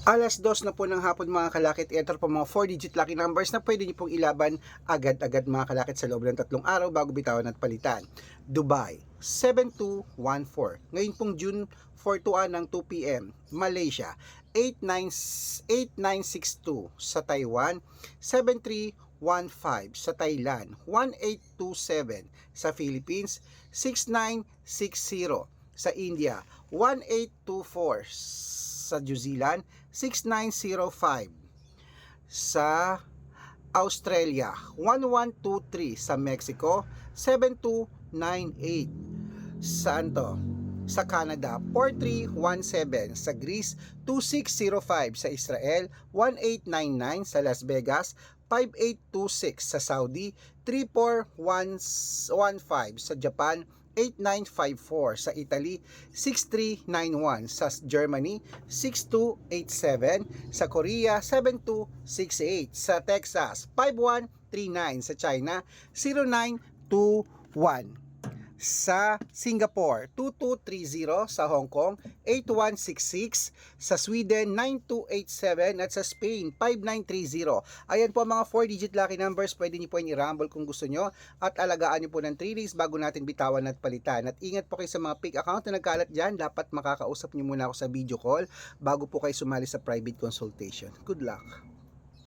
Alas 2 na po ng hapon mga kalakit. Ito po mga 4-digit lucky numbers na pwede niyo pong ilaban agad-agad mga kalakit sa loob ng 3 araw bago bitawan at palitan. Dubai, 7214. Ngayon pong June 4 to ng 2 p.m. Malaysia, 8962. Sa Taiwan, 7315. Sa Thailand, 1827. Sa Philippines, 6960. Sa India, 1824. Sa New Zealand, 6905. Sa Australia, 1123. Sa Mexico, 7298. Saan to? Sa Canada, 4317. Sa Greece, 2605. Sa Israel, 1899. Sa Las Vegas, 5826. Sa Saudi, 34115. Sa Japan, 8954. Sa Italy, 6391. Sa Germany, 6287. Sa Korea, 7268. Sa Texas, 5139. Sa China, 0921. Sa Singapore, 2230. Sa Hong Kong, 8166. Sa Sweden, 9287. At sa Spain, 5930. Ayan po ang mga 4-digit lucky numbers. Pwede niyo po yung i-rumble kung gusto nyo. At alagaan niyo po ng 3 days bago natin bitawan at palitan. At ingat po kayo sa mga fake account na nagkalat dyan. Dapat makakausap niyo muna ako sa video call bago po kayo sumali sa private consultation. Good luck!